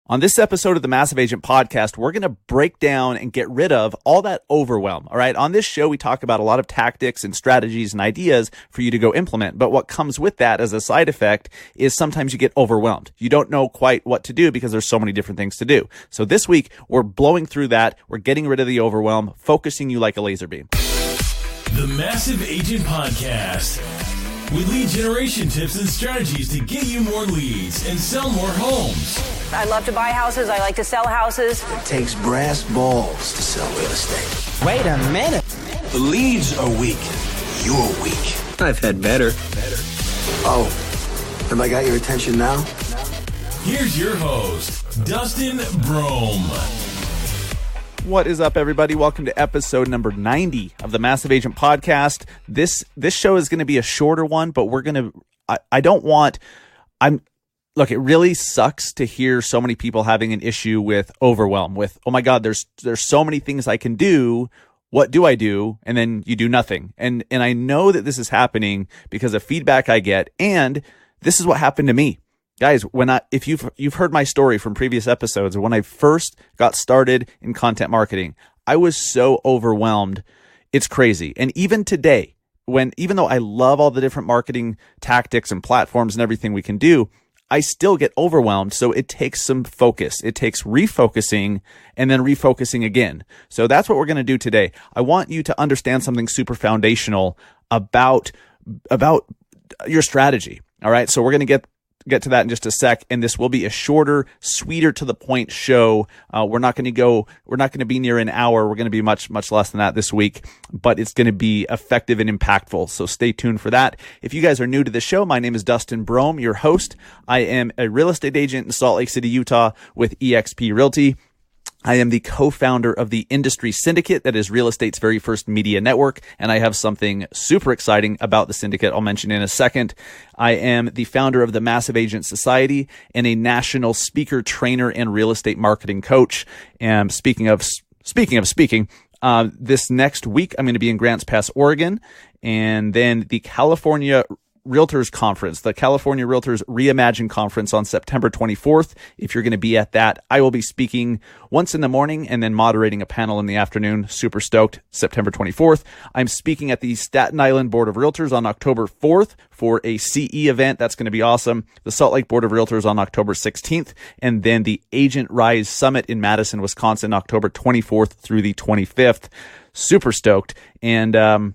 On this episode of the Massive Agent Podcast, we're going to break down and get rid of all that overwhelm. All right. On this show, we talk about a lot of tactics and strategies and ideas for you to go implement. But what comes with that as a side effect is sometimes you get overwhelmed. You don't know quite what to do because there's so many different things to do. So this week, we're blowing through that. We're getting rid of the overwhelm, focusing you like a laser beam. The Massive Agent Podcast. With lead generation tips and strategies to get you more leads and sell more homes. I love to buy houses. I like to sell houses. It takes brass balls to sell real estate. Wait a minute. The leads are weak. You're weak. I've had better. Oh, have I got your attention now? Here's your host, Dustin Brohm. What is up, everybody? Welcome to episode number 90 of the Massive Agent Podcast. This show is going to be a shorter one, but we're going to, look, it really sucks to hear so many people having an issue with overwhelm, with, oh my God, there's so many things I can do. What do I do? And then you do nothing. And I know that this is happening because of feedback I get. And this is what happened to me. Guys, if you've heard my story from previous episodes, when I first got started in content marketing, I was so overwhelmed. It's crazy. And even today, even though I love all the different marketing tactics and platforms and everything we can do, I still get overwhelmed. So it takes some focus. It takes refocusing and then refocusing again. So that's what we're going to do today. I want you to understand something super foundational about your strategy. All right. So we're going to get to that in just a sec, and this will be a shorter, sweeter to the point show. We're not going to be near an hour. We're going to be much less than that this week, but it's going to be effective and impactful. So stay tuned for that. If you guys are new to the show, my name is Dustin Brohm, your host. I am a real estate agent in Salt Lake City, Utah with eXp Realty. I am the co-founder of the Industry Syndicate, that is real estate's very first media network, and I have something super exciting about the syndicate I'll mention in a second. I am the founder of the Massive Agent Society and a national speaker, trainer, and real estate marketing coach. And speaking of speaking, this next week I'm going to be in Grants Pass, Oregon, and then the California Realtors Conference, the California Realtors Reimagine Conference on September 24th. If you're going to be at that, I will be speaking once in the morning and then moderating a panel in the afternoon. Super stoked. September 24th. I'm speaking at the Staten Island Board of Realtors on October 4th for a CE event. That's going to be awesome. The Salt Lake Board of Realtors on October 16th. And then the Agent Rise Summit in Madison, Wisconsin, October 24th through the 25th. Super stoked. And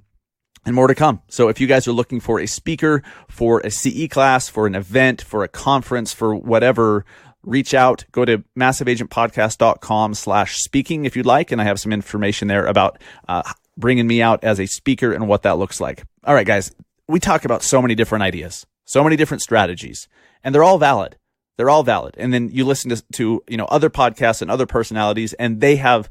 more to come. So if you guys are looking for a speaker, for a CE class, for an event, for a conference, for whatever, reach out. Go to massiveagentpodcast.com/speaking if you'd like. And I have some information there about bringing me out as a speaker and what that looks like. All right, guys, we talk about so many different ideas, so many different strategies, and they're all valid. They're all valid. And then you listen to other podcasts and other personalities, and they have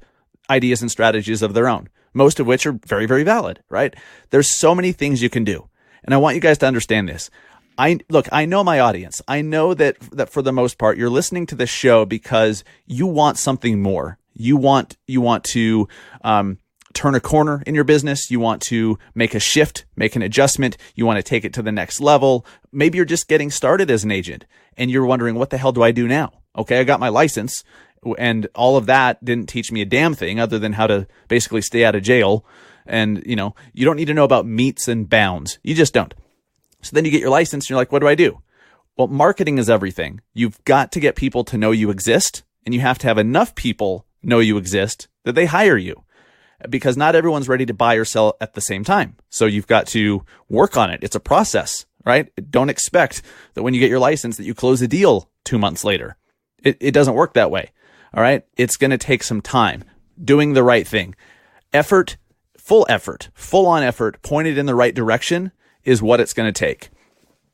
ideas and strategies of their own, most of which are very, very valid, right? There's so many things you can do. And I want you guys to understand this. I know my audience. I know that for the most part, you're listening to this show because you want something more. You want to turn a corner in your business. You want to make a shift, make an adjustment. You want to take it to the next level. Maybe you're just getting started as an agent and you're wondering, what the hell do I do now? Okay, I got my license. And all of that didn't teach me a damn thing other than how to basically stay out of jail. And, you don't need to know about meets and bounds. You just don't. So then you get your license and you're like, what do I do? Well, marketing is everything. You've got to get people to know you exist, and you have to have enough people know you exist that they hire you, because not everyone's ready to buy or sell at the same time. So you've got to work on it. It's a process, right? Don't expect that when you get your license that you close a deal 2 months later. It doesn't work that way. All right. It's going to take some time doing the right thing. Full on effort, pointed in the right direction is what it's going to take.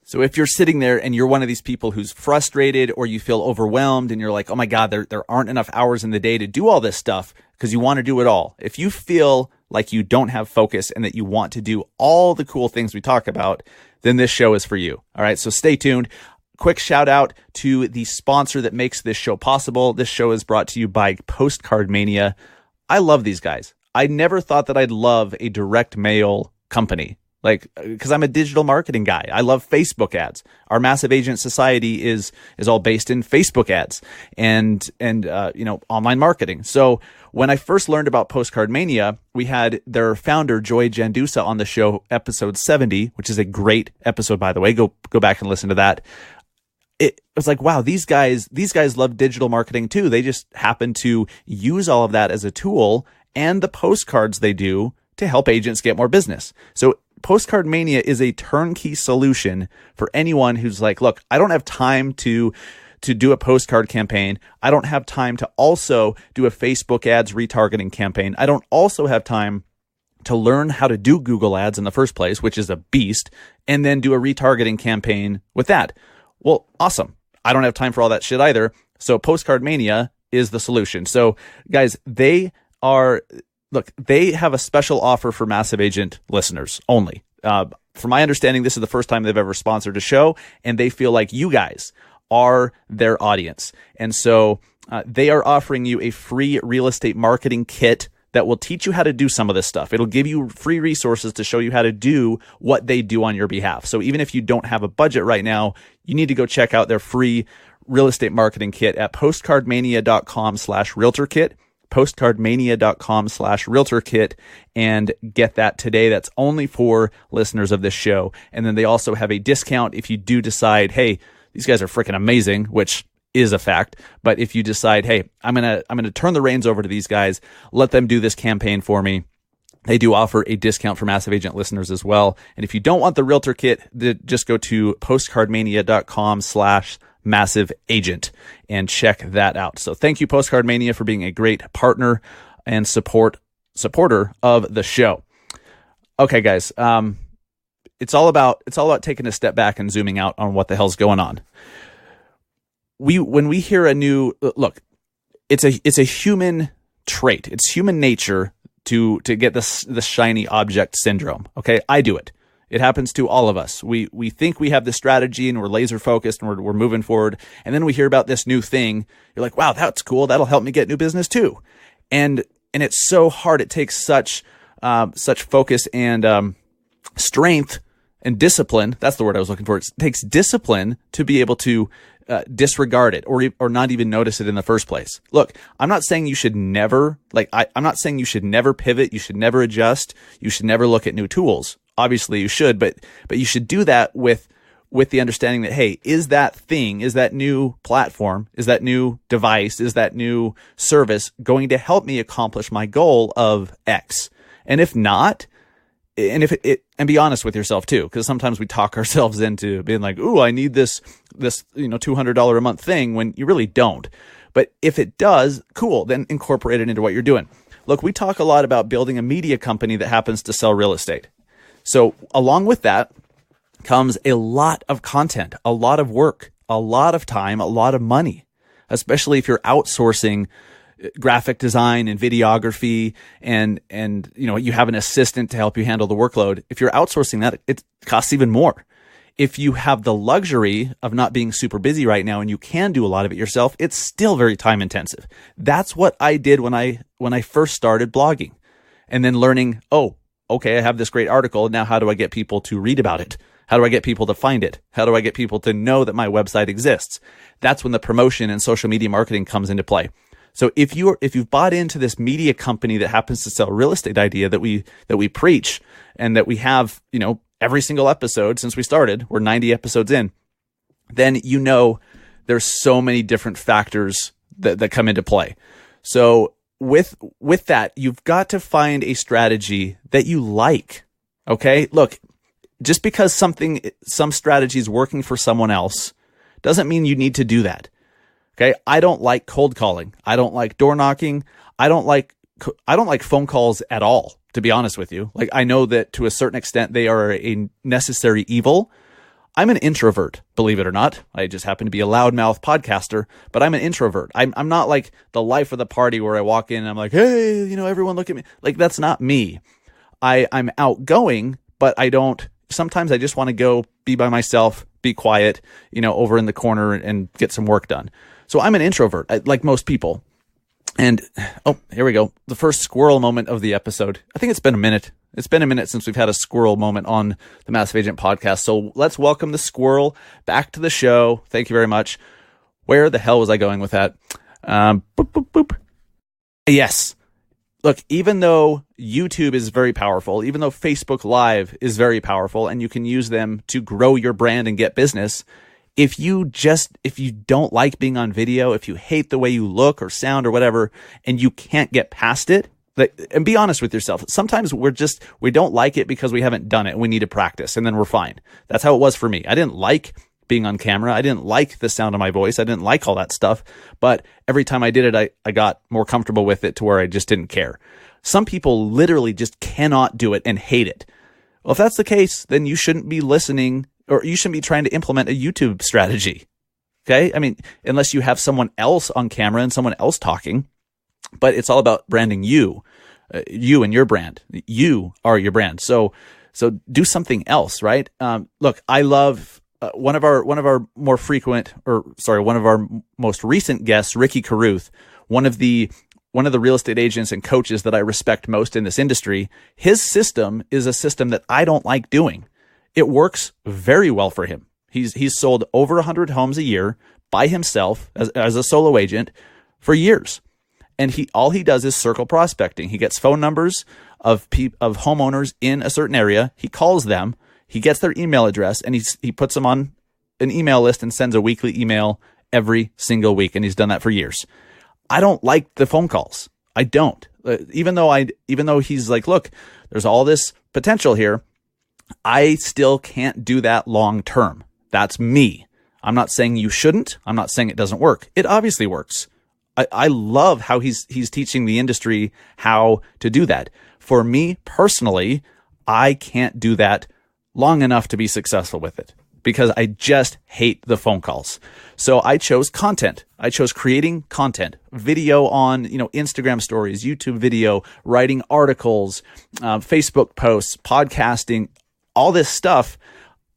So if you're sitting there and you're one of these people who's frustrated, or you feel overwhelmed and you're like, oh my God, there aren't enough hours in the day to do all this stuff because you want to do it all. If you feel like you don't have focus and that you want to do all the cool things we talk about, then this show is for you. All right. So stay tuned. Quick shout out to the sponsor that makes this show possible. This show is brought to you by Postcard Mania. I love these guys. I never thought that I'd love a direct mail company. Like, because I'm a digital marketing guy. I love Facebook ads. Our Massive Agent Society is all based in Facebook ads and online marketing. So when I first learned about Postcard Mania, we had their founder, Joy Jandusa, on the show, episode 70, which is a great episode, by the way. Go back and listen to that. It was like, wow, these guys love digital marketing too. They just happen to use all of that as a tool and the postcards they do to help agents get more business. So Postcard Mania is a turnkey solution for anyone who's like, look, I don't have time to do a postcard campaign. I don't have time to also do a Facebook ads retargeting campaign. I don't also have time to learn how to do Google ads in the first place, which is a beast, and then do a retargeting campaign with that. Well, awesome. I don't have time for all that shit either. So Postcard Mania is the solution. So guys, they have a special offer for Massive Agent listeners only. From my understanding, this is the first time they've ever sponsored a show, and they feel like you guys are their audience. And so they are offering you a free real estate marketing kit that will teach you how to do some of this stuff. It'll give you free resources to show you how to do what they do on your behalf. So even if you don't have a budget right now, you need to go check out their free real estate marketing kit at postcardmania.com/realtor kit. postcardmania.com/realtor kit and get that today. That's only for listeners of this show. And then they also have a discount if you do decide, hey, these guys are freaking amazing, which is a fact. But if you decide, hey, I'm gonna turn the reins over to these guys, let them do this campaign for me, they do offer a discount for Massive Agent listeners as well. And if you don't want the Realtor kit, just go to postcardmania.com/Massive Agent and check that out. So thank you, Postcard Mania, for being a great partner and supporter of the show. Okay, guys, it's all about taking a step back and zooming out on what the hell's going on. When we hear a new look, it's a human trait. It's human nature to get this shiny object syndrome. Okay, I do it. It happens to all of us. We think we have this strategy and we're laser focused and we're moving forward. And then we hear about this new thing. You're like, wow, that's cool. That'll help me get new business too. And it's so hard. It takes such focus and strength and discipline. That's the word I was looking for. It takes discipline to be able to disregard it or not even notice it in the first place. Look, I'm not saying you should never I'm not saying you should never pivot. You should never adjust. You should never look at new tools. Obviously you should, but you should do that with the understanding that, hey, is that thing, is that new platform, is that new device, is that new service going to help me accomplish my goal of X? And if not, and be honest with yourself too, because sometimes we talk ourselves into being like, ooh, I need this $200 a month thing when you really don't. But if it does, cool, then incorporate it into what you're doing. Look, we talk a lot about building a media company that happens to sell real estate. So along with that comes a lot of content, a lot of work, a lot of time, a lot of money, especially if you're outsourcing graphic design and videography and you have an assistant to help you handle the workload. If you're outsourcing that, it costs even more. If you have the luxury of not being super busy right now and you can do a lot of it yourself, it's still very time intensive. That's what I did when I first started blogging and then learning, oh, okay, I have this great article. Now how do I get people to read about it? How do I get people to find it? How do I get people to know that my website exists? That's when the promotion and social media marketing comes into play. So if you've bought into this media company that happens to sell real estate idea that we preach and that we have, every single episode since we started, we're 90 episodes in, then there's so many different factors that come into play. So with that, you've got to find a strategy that you like. Okay? Look, just because some strategy is working for someone else doesn't mean you need to do that. Okay, I don't like cold calling. I don't like door knocking. I don't like phone calls at all, to be honest with you. Like, I know that to a certain extent they are a necessary evil. I'm an introvert, believe it or not. I just happen to be a loudmouth podcaster, but I'm an introvert. I'm not like the life of the party where I walk in and I'm like, hey, everyone look at me. Like, that's not me. I'm outgoing, but sometimes I just want to go be by myself, be quiet, over in the corner and get some work done. So I'm an introvert, like most people. And, oh, here we go. The first squirrel moment of the episode. I think it's been a minute. It's been a minute since we've had a squirrel moment on the Massive Agent podcast. So let's welcome the squirrel back to the show. Thank you very much. Where the hell was I going with that? Boop, boop, boop. Yes. Look, even though YouTube is very powerful, even though Facebook Live is very powerful, and you can use them to grow your brand and get business, if you don't like being on video, if you hate the way you look or sound or whatever, and you can't get past it, and be honest with yourself. Sometimes we don't like it because we haven't done it and we need to practice, and then we're fine. That's how it was for me. I didn't like being on camera. I didn't like the sound of my voice. I didn't like all that stuff. But every time I did it, I got more comfortable with it to where I just didn't care. Some people literally just cannot do it and hate it. Well, if that's the case, then you shouldn't be listening, or you shouldn't be trying to implement a YouTube strategy. Okay? I mean, unless you have someone else on camera and someone else talking, but it's all about branding you and your brand. You are your brand. So do something else, right? Look, I love one of our most recent guests, Ricky Carruth, one of the real estate agents and coaches that I respect most in this industry. His system is a system that I don't like doing. It works very well for him. He's sold over 100 homes a year by himself as a solo agent for years. And all he does is circle prospecting. He gets phone numbers of homeowners in a certain area. He calls them. He gets their email address, and he puts them on an email list and sends a weekly email every single week. And he's done that for years. I don't like the phone calls. I don't. Even though he's like, look, there's all this potential here, I still can't do that long term. That's me. I'm not saying you shouldn't. I'm not saying it doesn't work. It obviously works. I love how he's teaching the industry how to do that. For me personally, I can't do that long enough to be successful with it because I just hate the phone calls. So I chose content. I chose creating content, video on, Instagram stories, YouTube video, writing articles, Facebook posts, podcasting, all this stuff.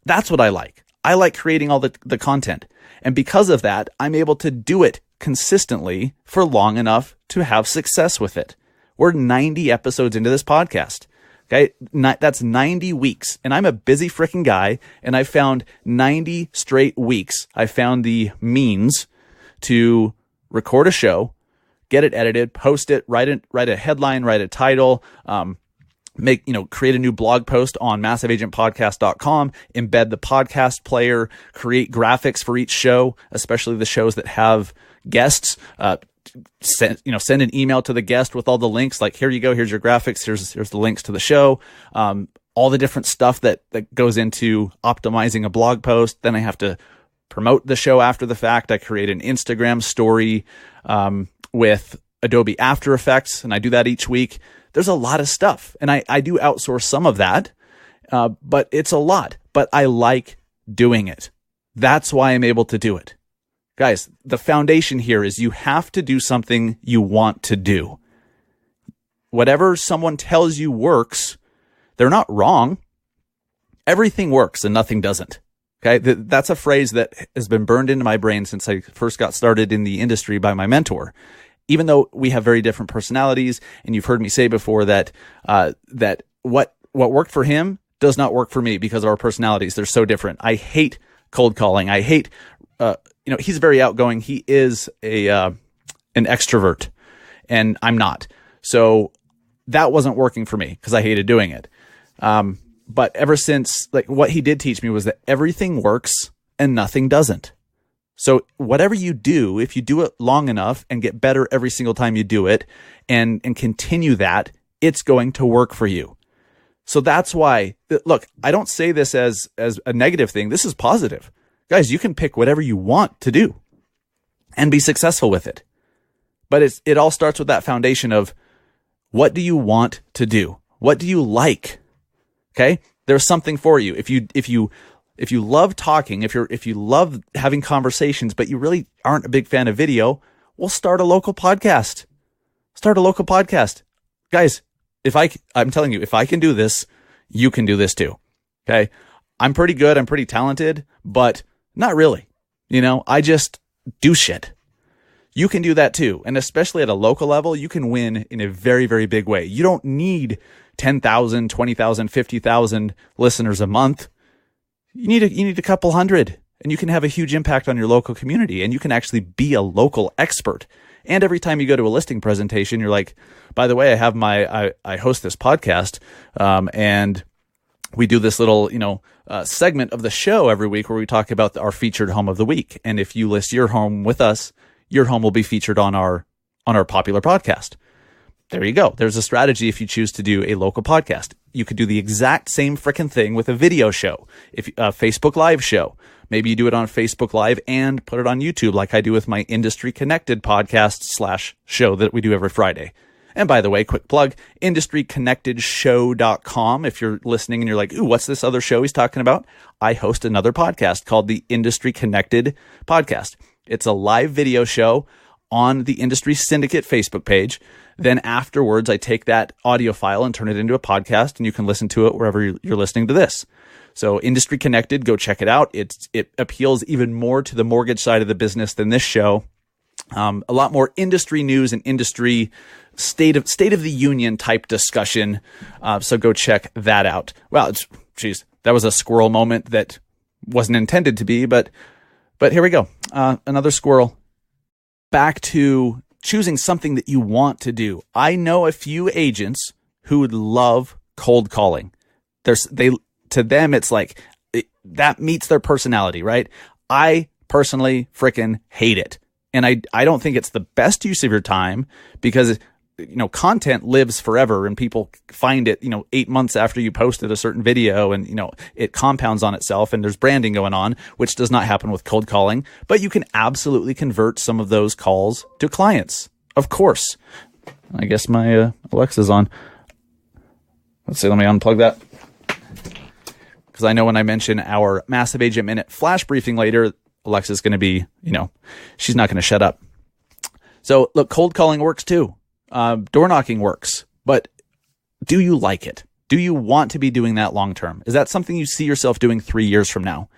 That's what I like. I like creating all the content. And because of that, I'm able to do it consistently for long enough to have success with it. We're 90 episodes into this podcast. Okay. That's 90 weeks. And I'm a busy freaking guy. And I found 90 straight weeks. I found the means to record a show, get it edited, post it, write a headline, write a title, create a new blog post on massiveagentpodcast.com, embed the podcast player, create graphics for each show, especially the shows that have guests, send an email to the guest with all the links, like, here you go, here's your graphics, here's the links to the show, all the different stuff that goes into optimizing a blog post. Then I have to promote the show after the fact. I create an Instagram story with Adobe After Effects, and I do that each week. There's a lot of stuff, and I do outsource some of that, but it's a lot. But I like doing it. That's why I'm able to do it. Guys, the foundation here is you have to do something you want to do. Whatever someone tells you works, they're not wrong. Everything works and nothing doesn't. Okay, that's a phrase that has been burned into my brain since I first got started in the industry by my mentor. Even though we have very different personalities, and you've heard me say before that what worked for him does not work for me because of our personalities. They're so different. I hate cold calling. I hate, he's very outgoing. He is an extrovert, and I'm not. So that wasn't working for me because I hated doing it. But ever since, what he did teach me was that everything works and nothing doesn't. So whatever you do, if you do it long enough and get better every single time you do it and continue that, it's going to work for you. So that's why, look, I don't say this as a negative thing. This is positive. Guys, you can pick whatever you want to do and be successful with it. But it all starts with that foundation of, what do you want to do? What do you like? Okay? There's something for you. If you love talking, if you love having conversations, but you really aren't a big fan of video, well, start a local podcast. Start a local podcast. Guys, I'm telling you, if I can do this, you can do this too. Okay? I'm pretty good. I'm pretty talented, but not really. I just do shit. You can do that too. And especially at a local level, you can win in a very, very big way. You don't need 10,000, 20,000, 50,000 listeners a month. You need a couple hundred, and you can have a huge impact on your local community, and you can actually be a local expert. And every time you go to a listing presentation, you're like, by the way, I host this podcast, and we do this little, segment of the show every week where we talk about our featured home of the week. And if you list your home with us, your home will be featured on our popular podcast. There you go. There's a strategy if you choose to do a local podcast. You could do the exact same frickin' thing with a video show, if a Facebook Live show. Maybe you do it on Facebook Live and put it on YouTube like I do with my Industry Connected podcast / show that we do every Friday. And by the way, quick plug, industryconnectedshow.com. If you're listening and you're like, ooh, what's this other show he's talking about? I host another podcast called the Industry Connected Podcast. It's a live video show on the Industry Syndicate Facebook page. Then afterwards, I take that audio file and turn it into a podcast, and you can listen to it wherever you're listening to this. So Industry Connected, go check it out. It appeals even more to the mortgage side of the business than this show. A lot more industry news and industry state of the union type discussion. So go check that out. Well, that was a squirrel moment that wasn't intended to be, but here we go. Another squirrel. Back to choosing something that you want to do. I know a few agents who would love cold calling. To them, it's like that meets their personality, right? I personally freaking hate it. And I don't think it's the best use of your time because, content lives forever and people find it, 8 months after you posted a certain video and, it compounds on itself and there's branding going on, which does not happen with cold calling, but you can absolutely convert some of those calls to clients. Of course. I guess my Alexa's on. Let's see, let me unplug that. Because I know when I mention our Massive Agent Minute flash briefing later, Alexa's going to be, she's not going to shut up. So look, cold calling works too. Door knocking works, but do you like it? Do you want to be doing that long term? Is that something you see yourself doing 3 years from now?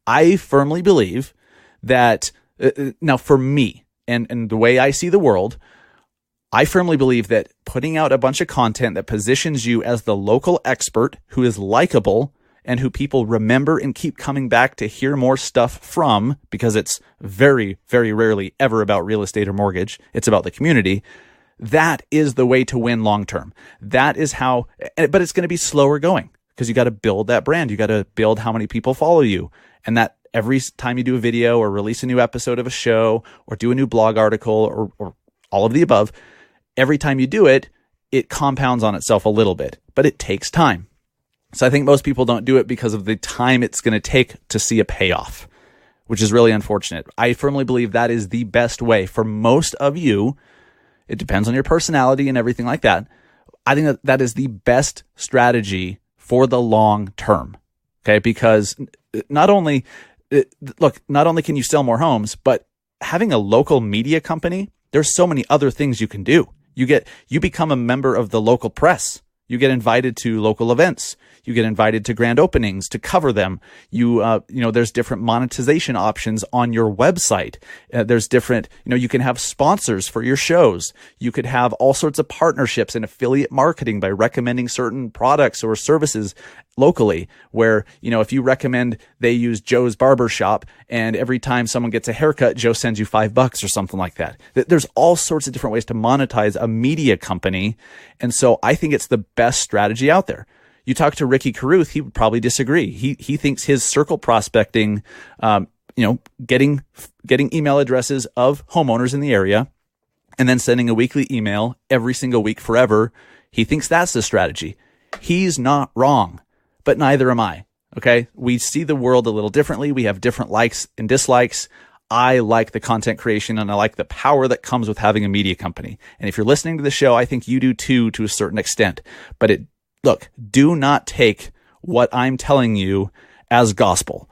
I firmly believe that now for me and the way I see the world, I firmly believe that putting out a bunch of content that positions you as the local expert who is likable and who people remember and keep coming back to hear more stuff from, because it's very, very rarely ever about real estate or mortgage. It's about the community. That is the way to win long term. That is how, but it's going to be slower going because you got to build that brand. You got to build how many people follow you. And that every time you do a video or release a new episode of a show or do a new blog article or all of the above, every time you do it, it compounds on itself a little bit, but it takes time. So I think most people don't do it because of the time it's going to take to see a payoff, which is really unfortunate. I firmly believe that is the best way for most of you. It depends on your personality and everything like that. I think that is the best strategy for the long term. Okay. Because not only can you sell more homes, but having a local media company, there's so many other things you can do. You become a member of the local press. You get invited to local events. You get invited to grand openings to cover them. There's different monetization options on your website. There's different, you can have sponsors for your shows. You could have all sorts of partnerships and affiliate marketing by recommending certain products or services locally where, if you recommend they use Joe's Barbershop and every time someone gets a haircut, Joe sends you $5 or something like that. There's all sorts of different ways to monetize a media company. And so I think it's the best strategy out there. You talk to Ricky Carruth, he would probably disagree. He thinks his circle prospecting, getting email addresses of homeowners in the area and then sending a weekly email every single week forever. He thinks that's the strategy. He's not wrong, but neither am I. Okay. We see the world a little differently. We have different likes and dislikes. I like the content creation and I like the power that comes with having a media company. And if you're listening to the show, I think you do too, to a certain extent, but look, do not take what I'm telling you as gospel.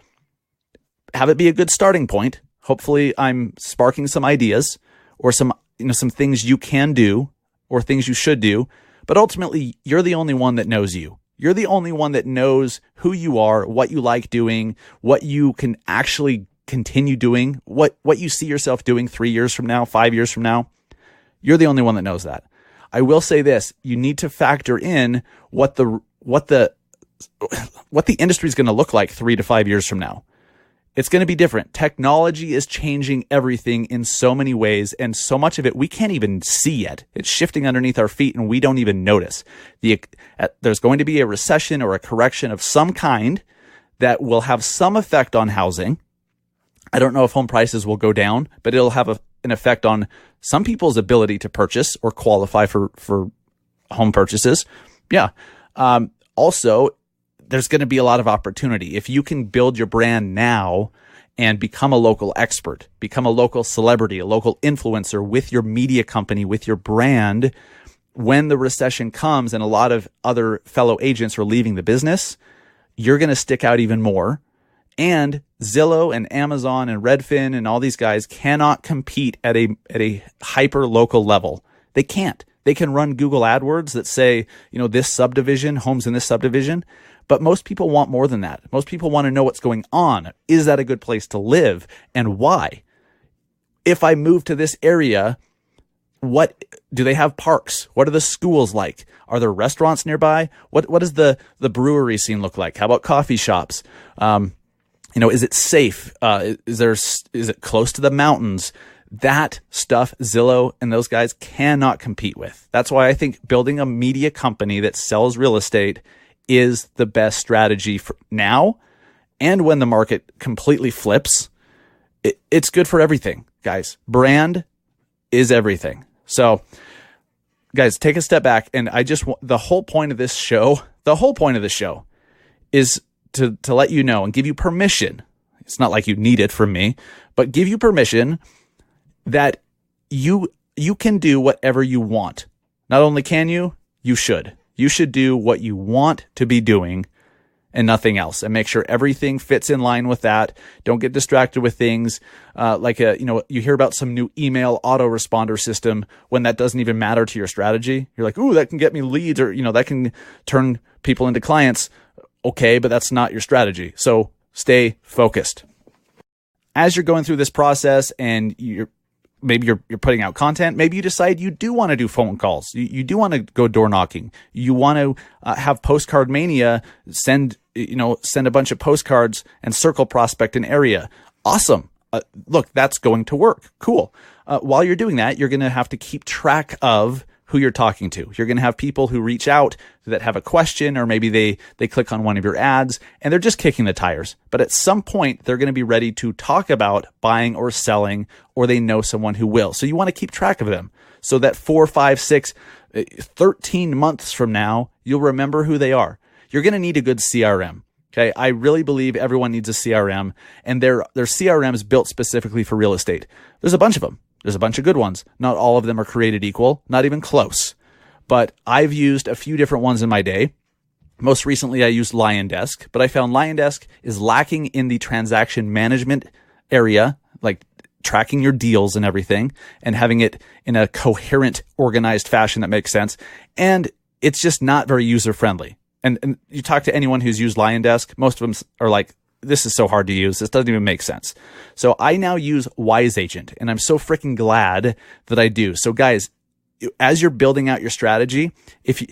Have it be a good starting point. Hopefully I'm sparking some ideas or some things you can do or things you should do. But ultimately, you're the only one that knows you. You're the only one that knows who you are, what you like doing, what you can actually continue doing, what you see yourself doing 3 years from now, 5 years from now, you're the only one that knows that. I will say this, you need to factor in what the industry is going to look like 3 to 5 years from now. It's going to be different. Technology is changing everything in so many ways, and so much of it we can't even see yet. It's shifting underneath our feet, and we don't even notice. There's going to be a recession or a correction of some kind that will have some effect on housing. I don't know if home prices will go down, but it'll have an effect on some people's ability to purchase or qualify for home purchases. Yeah. Also, there's going to be a lot of opportunity. If you can build your brand now and become a local expert, become a local celebrity, a local influencer with your media company, with your brand, when the recession comes and a lot of other fellow agents are leaving the business, you're going to stick out even more. And Zillow and Amazon and Redfin and all these guys cannot compete at a hyper local level. They can't. They can run Google AdWords that say, this subdivision, homes in this subdivision. But most people want more than that. Most people want to know what's going on. Is that a good place to live and why? If I move to this area, what do they have parks? What are the schools like? Are there restaurants nearby? What does the brewery scene look like? How about coffee shops? Is it safe? Is it close to the mountains? That stuff Zillow and those guys cannot compete with. That's why I think building a media company that sells real estate is the best strategy for now. And when the market completely flips, it's good for everything, guys. Brand is everything. So guys, take a step back. And the whole point of this show is to let you know and give you permission. It's not like you need it from me, but give you permission that you can do whatever you want. Not only can you should. You should do what you want to be doing and nothing else, and make sure everything fits in line with that. Don't get distracted with things you hear about some new email autoresponder system when that doesn't even matter to your strategy. You're like, ooh, that can get me leads, or that can turn people into clients. Okay, but that's not your strategy. So stay focused. As you're going through this process and you're putting out content. Maybe you decide you do want to do phone calls. You do want to go door knocking. You want to have postcard mania, send a bunch of postcards and circle prospect an area. Awesome. Look, that's going to work. Cool. While you're doing that, you're going to have to keep track of who you're talking to. You're going to have people who reach out that have a question, or maybe they click on one of your ads and they're just kicking the tires. But at some point, they're going to be ready to talk about buying or selling, or they know someone who will. So you want to keep track of them so that 4, 5, 6, 13 months from now, you'll remember who they are. You're going to need a good CRM. Okay. I really believe everyone needs a CRM, and their CRM is built specifically for real estate. There's a bunch of them. There's a bunch of good ones. Not all of them are created equal, not even close. But I've used a few different ones in my day. Most recently, I used LionDesk, but I found LionDesk is lacking in the transaction management area, like tracking your deals and everything, and having it in a coherent, organized fashion that makes sense. And it's just not very user-friendly. And you talk to anyone who's used LionDesk, most of them are like, this is so hard to use. This doesn't even make sense. So I now use WiseAgent, and I'm so freaking glad that I do. So guys, as you're building out your strategy, if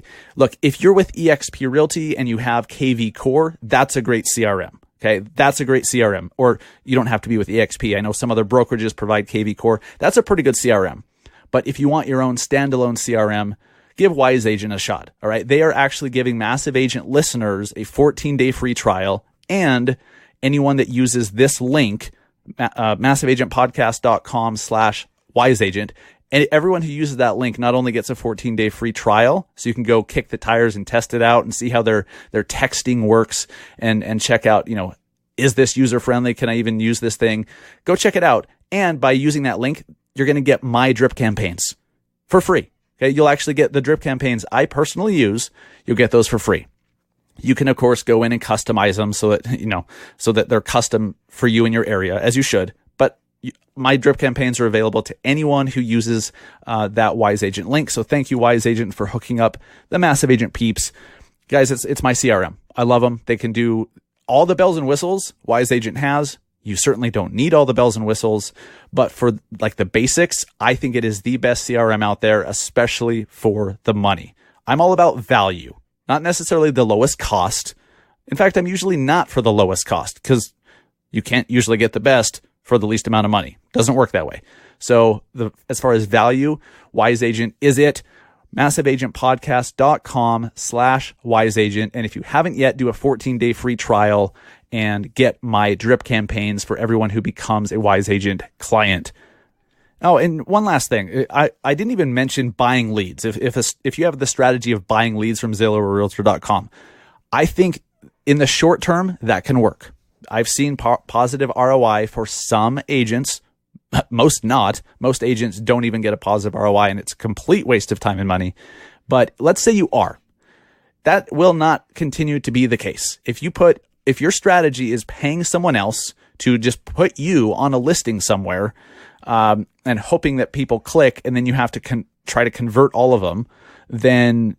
you're with eXp Realty and you have KV Core, that's a great CRM. Okay. That's a great CRM. Or you don't have to be with eXp. I know some other brokerages provide KV Core. That's a pretty good CRM. But if you want your own standalone CRM, give WiseAgent a shot. All right. They are actually giving Massive Agent listeners a 14-day free trial, and anyone that uses this link, massiveagentpodcast.com/wiseagent, and everyone who uses that link not only gets a 14-day free trial, so you can go kick the tires and test it out and see how their texting works, and check out, is this user friendly? Can I even use this thing? Go check it out. And by using that link, you're going to get my drip campaigns for free. Okay. You'll actually get the drip campaigns I personally use. You'll get those for free. You can, of course, go in and customize them so that they're custom for you in your area, as you should. But my drip campaigns are available to anyone who uses that WiseAgent link. So thank you, WiseAgent, for hooking up the Massive Agent peeps. Guys, it's my CRM. I love them. They can do all the bells and whistles WiseAgent has. You certainly don't need all the bells and whistles, but for like the basics, I think it is the best CRM out there, especially for the money. I'm all about value, not necessarily the lowest cost. In fact, I'm usually not for the lowest cost because you can't usually get the best for the least amount of money. Doesn't work that way. So as far as value, Wise Agent is it. MassiveAgentPodcast.com/wiseagent. And if you haven't yet, do a 14-day free trial and get my drip campaigns for everyone who becomes a Wise Agent client. Oh, and one last thing. I didn't even mention buying leads. If you have the strategy of buying leads from Zillow or Realtor.com, I think in the short term, that can work. I've seen positive ROI for some agents, most not. Most agents don't even get a positive ROI, and it's a complete waste of time and money. But let's say you are. That will not continue to be the case. If your strategy is paying someone else to just put you on a listing somewhere and hoping that people click, and then you have to try to convert all of them, then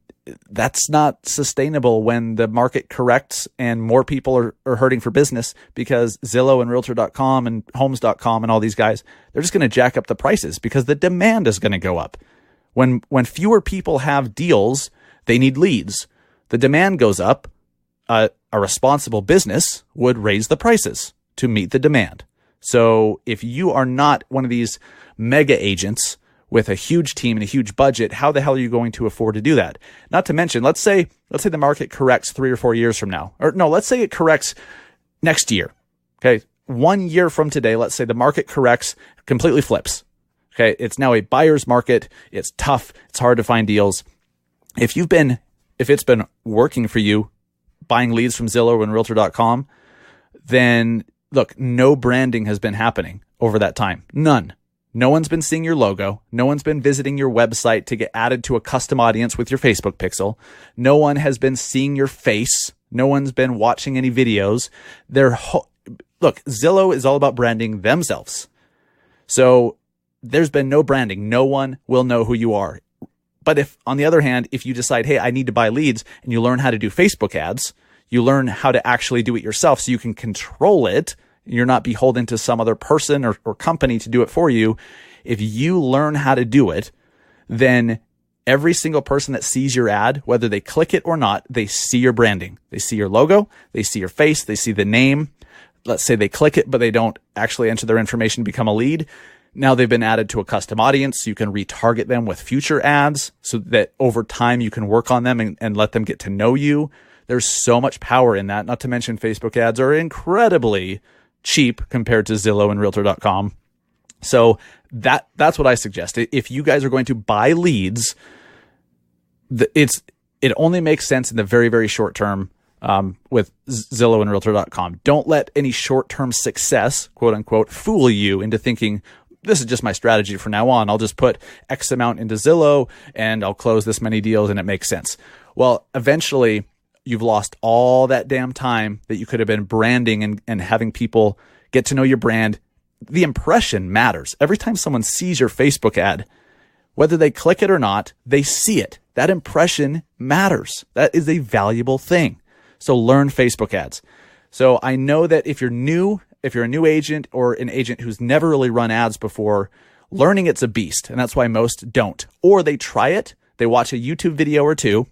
that's not sustainable when the market corrects and more people are hurting for business, because Zillow and Realtor.com and Homes.com and all these guys, they're just going to jack up the prices because the demand is going to go up. When fewer people have deals, they need leads. The demand goes up. A responsible business would raise the prices to meet the demand. So if you are not one of these mega agents with a huge team and a huge budget, how the hell are you going to afford to do that? Not to mention, let's say the market corrects 3 or 4 years from now. Or no, let's say it corrects next year. Okay. 1 year from today, let's say the market corrects, completely flips. Okay. It's now a buyer's market. It's tough. It's hard to find deals. If it's been working for you, buying leads from Zillow and Realtor.com, then look, no branding has been happening over that time. None. No one's been seeing your logo. No one's been visiting your website to get added to a custom audience with your Facebook pixel. No one has been seeing your face. No one's been watching any videos. Look, Zillow is all about branding themselves. So there's been no branding. No one will know who you are. But if, on the other hand, if you decide, hey, I need to buy leads, and you learn how to do Facebook ads, you learn how to actually do it yourself so you can control it. You're not beholden to some other person or company to do it for you. If you learn how to do it, then every single person that sees your ad, whether they click it or not, they see your branding. They see your logo, they see your face, they see the name. Let's say they click it, but they don't actually enter their information to become a lead. Now they've been added to a custom audience. You can retarget them with future ads so that over time you can work on them and let them get to know you. There's so much power in that. Not to mention Facebook ads are incredibly cheap compared to Zillow and Realtor.com. So that's what I suggest. If you guys are going to buy leads, it only makes sense in the very, very short term with Zillow and Realtor.com. Don't let any short-term success, quote unquote, fool you into thinking, this is just my strategy from now on. I'll just put X amount into Zillow and I'll close this many deals and it makes sense. Well, eventually you've lost all that damn time that you could have been branding and having people get to know your brand. The impression matters. Every time someone sees your Facebook ad, whether they click it or not, they see it. That impression matters. That is a valuable thing. So learn Facebook ads. So I know that if you're a new agent or an agent who's never really run ads before, learning it's a beast. And that's why most don't. Or they try it. They watch a YouTube video or two.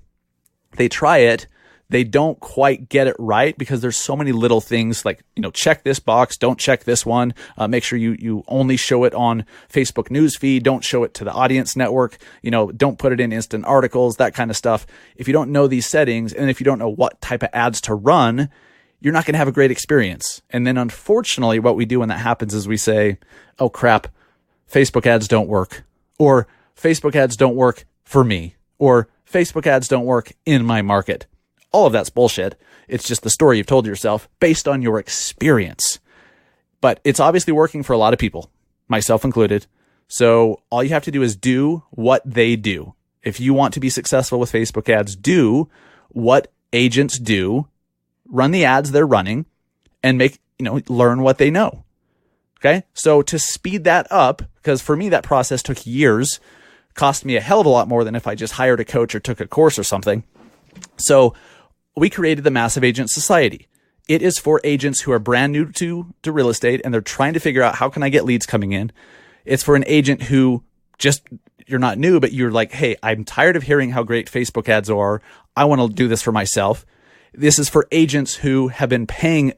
They try it. They don't quite get it right because there's so many little things like, check this box, don't check this one. Make sure you only show it on Facebook newsfeed. Don't show it to the audience network. Don't put it in instant articles, that kind of stuff. If you don't know these settings and if you don't know what type of ads to run, you're not going to have a great experience. And then unfortunately, what we do when that happens is we say, oh crap, Facebook ads don't work, or Facebook ads don't work for me, or Facebook ads don't work in my market. All of that's bullshit. It's just the story you've told yourself based on your experience. But it's obviously working for a lot of people, myself included. So all you have to do is do what they do. If you want to be successful with Facebook ads, do what agents do, run the ads they're running, and learn what they know. Okay. So to speed that up, because for me, that process took years, cost me a hell of a lot more than if I just hired a coach or took a course or something. So we created the Massive Agent Society. It is for agents who are brand new to real estate and they're trying to figure out, how can I get leads coming in? It's for an agent who you're not new, but you're like, hey, I'm tired of hearing how great Facebook ads are. I want to do this for myself. This is for agents who have been paying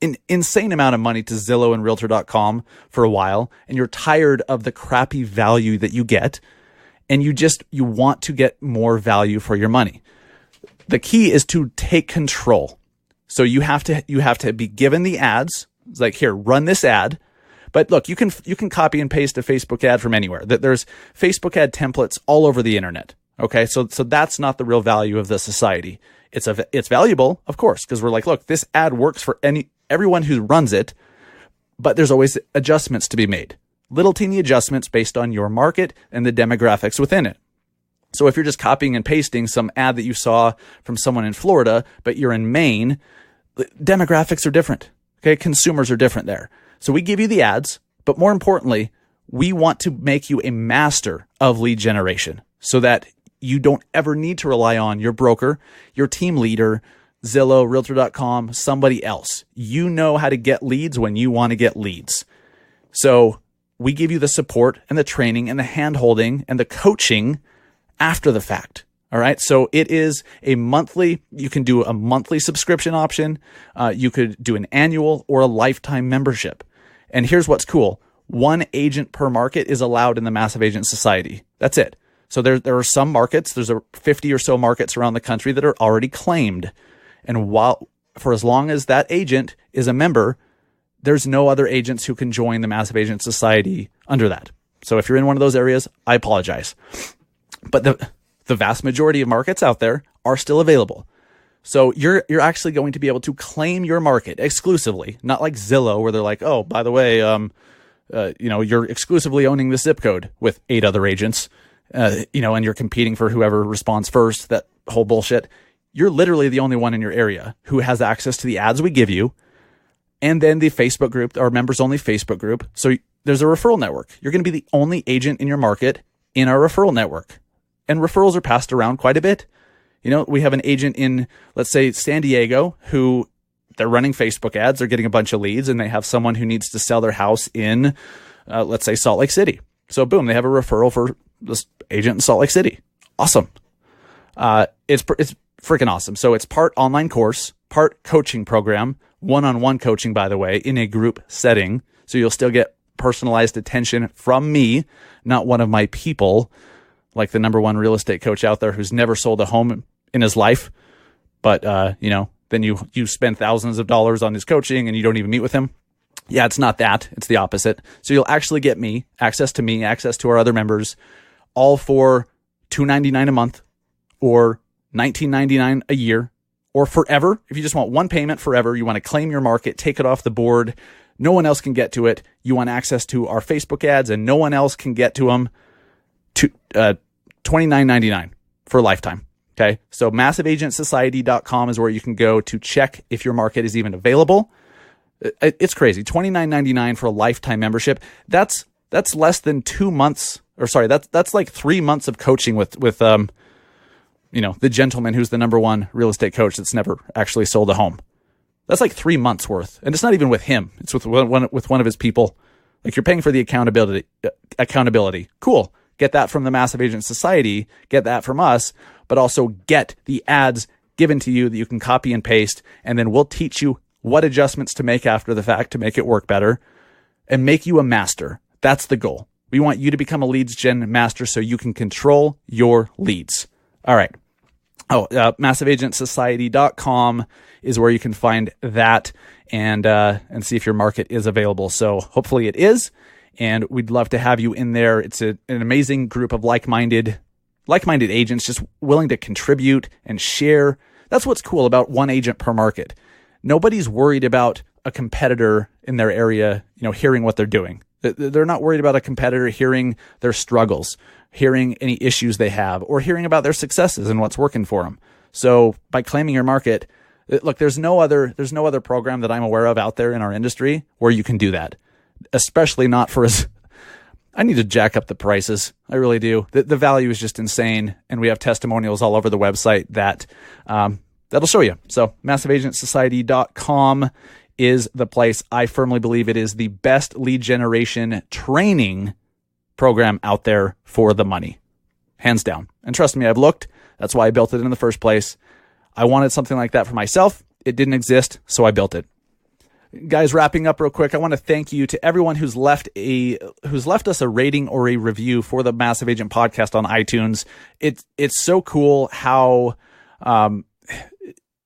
an insane amount of money to Zillow and Realtor.com for a while, and you're tired of the crappy value that you get, and you want to get more value for your money. The key is to take control. So you have to be given the ads. It's like, here, run this ad. But look, you can copy and paste a Facebook ad from anywhere. There's Facebook ad templates all over the internet. Okay, so that's not the real value of the society. It's valuable, of course, because we're like, look, this ad works for everyone who runs it, but there's always adjustments to be made. Little teeny adjustments based on your market and the demographics within it. So if you're just copying and pasting some ad that you saw from someone in Florida, but you're in Maine, demographics are different. Okay, consumers are different there. So we give you the ads, but more importantly, we want to make you a master of lead generation so that you don't ever need to rely on your broker, your team leader, Zillow, Realtor.com, somebody else. You know how to get leads when you want to get leads. So we give you the support and the training and the hand-holding and the coaching after the fact. All right. So it is you can do a monthly subscription option. You could do an annual or a lifetime membership. And here's what's cool. 1 agent per market is allowed in the Massive Agent Society. That's it. So there are some markets, there's 50 or so markets around the country that are already claimed. And for as long as that agent is a member, there's no other agents who can join the Massive Agent Society under that. So if you're in one of those areas, I apologize. But the vast majority of markets out there are still available. So you're actually going to be able to claim your market exclusively, not like Zillow where they're like, oh, by the way, you're exclusively owning this zip code with 8 other agents, and you're competing for whoever responds first, that whole bullshit. You're literally the only one in your area who has access to the ads we give you. And then the Facebook group, our members only Facebook group. So there's a referral network. You're going to be the only agent in your market in our referral network. And referrals are passed around quite a bit. We have an agent in, let's say, San Diego who they're running Facebook ads. They're getting a bunch of leads and they have someone who needs to sell their house in, let's say, Salt Lake City. So boom, they have a referral for this agent in Salt Lake City. Awesome. It's freaking awesome. So it's part online course, part coaching program, one-on-one coaching, by the way, in a group setting. So you'll still get personalized attention from me, not one of my people, like the number one real estate coach out there who's never sold a home in his life. But, then you spend thousands of dollars on his coaching and you don't even meet with him. Yeah, it's not that. It's the opposite. So you'll actually get access to our other members, all for $299 a month or $19.99 a year or forever. If you just want one payment forever, you want to claim your market, take it off the board. No one else can get to it. You want access to our Facebook ads and no one else can get to them. To $29.99 for a lifetime. Okay. So massiveagentsociety.com is where you can go to check if your market is even available. It's crazy. $29.99 for a lifetime membership. That's less than 2 months, or sorry, that's like 3 months of coaching with the gentleman who's the number one real estate coach that's never actually sold a home. That's like 3 months worth. And it's not even with him. It's with one of his people. Like, you're paying for the accountability. Cool. Get that from the Massive Agent Society, get that from us, but also get the ads given to you that you can copy and paste, and then we'll teach you what adjustments to make after the fact to make it work better and make you a master. That's the goal. We want you to become a leads gen master so you can control your leads. All right. MassiveAgentSociety.com is where you can find that and see if your market is available. So hopefully it is. And we'd love to have you in there. It's an amazing group of like-minded agents just willing to contribute and share. That's what's cool about 1 agent per market. Nobody's worried about a competitor in their area, hearing what they're doing. They're not worried about a competitor hearing their struggles, hearing any issues they have, or hearing about their successes and what's working for them. So by claiming your market, look, there's no other program that I'm aware of out there in our industry where you can do that. Especially not for I need to jack up the prices. I really do. The value is just insane. And we have testimonials all over the website that that'll show you. So massiveagentsociety.com is the place. I firmly believe it is the best lead generation training program out there for the money. Hands down. And trust me, I've looked. That's why I built it in the first place. I wanted something like that for myself. It didn't exist, so I built it. Guys, wrapping up real quick, I want to thank you to everyone who's left us a rating or a review for the Massive Agent Podcast on iTunes. It's so cool how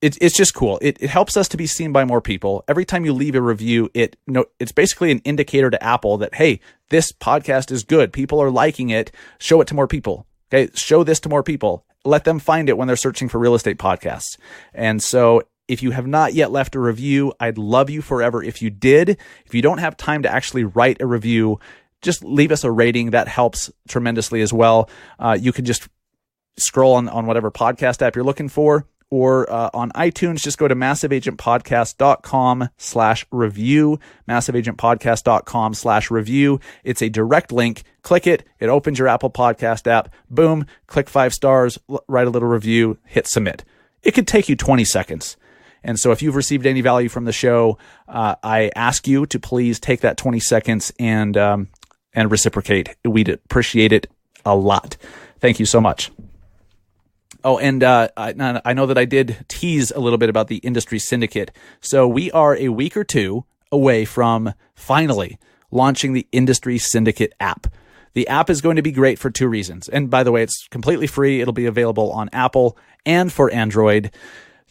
it's just cool. It helps us to be seen by more people. Every time you leave a review, it's basically an indicator to Apple that, hey, this podcast is good. People are liking it. Show it to more people. Okay, show this to more people. Let them find it when they're searching for real estate podcasts. And so if you have not yet left a review, I'd love you forever if you did. If you don't have time to actually write a review, just leave us a rating. That helps tremendously as well. You can just scroll on whatever podcast app you're looking for, or on iTunes, just go to massiveagentpodcast.com/review, massiveagentpodcast.com/review. It's a direct link. Click it. It opens your Apple Podcast app. Boom. Click 5 stars, write a little review, hit submit. It could take you 20 seconds. And so if you've received any value from the show, I ask you to please take that 20 seconds and reciprocate. We'd appreciate it a lot. Thank you so much. Oh, and I know that I did tease a little bit about the Industry Syndicate. So we are a week or two away from finally launching the Industry Syndicate app. The app is going to be great for 2 reasons. And by the way, it's completely free. It'll be available on Apple and for Android.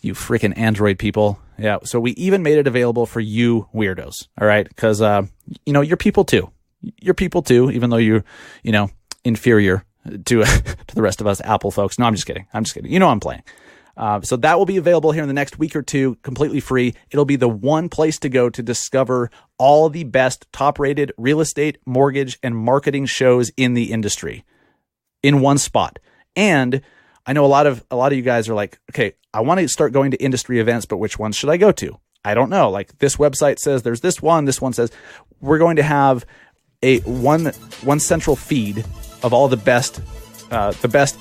You freaking Android people. Yeah. So we even made it available for you weirdos. All right. Because, you're people too. You're people too, even though you're, inferior to the rest of us Apple folks. No, I'm just kidding. I'm playing. So that will be available here in the next week or two, completely free. It'll be the one place to go to discover all the best top-rated real estate, mortgage, and marketing shows in the industry in one spot. And I know a lot of you guys are like, okay, I want to start going to industry events, but which ones should I go to? I don't know. Like, this website says there's this one says we're going to have one central feed of all the best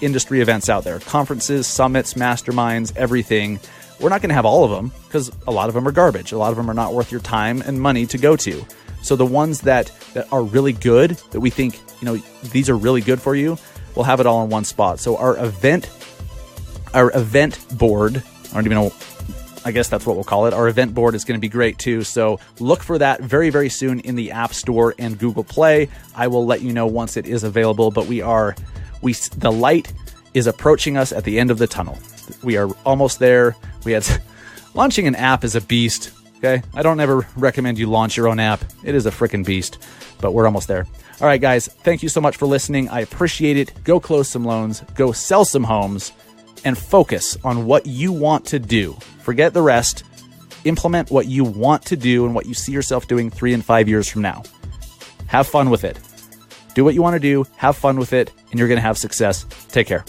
industry events out there, conferences, summits, masterminds, everything. We're not going to have all of them because a lot of them are garbage. A lot of them are not worth your time and money to go to. So the ones that are really good, that we think, these are really good for you, we'll have it all in one spot. So our event board, I don't even know, I guess that's what we'll call it. Our event board is going to be great too. So look for that very, very soon in the App Store and Google Play. I will let you know once it is available, but the light is approaching us at the end of the tunnel. We are almost there. Launching an app is a beast. Okay. I don't ever recommend you launch your own app. It is a freaking beast, but we're almost there. All right, guys. Thank you so much for listening. I appreciate it. Go close some loans, go sell some homes, and focus on what you want to do. Forget the rest. Implement what you want to do and what you see yourself doing 3 and 5 years from now. Have fun with it. Do what you want to do, have fun with it, and you're going to have success. Take care.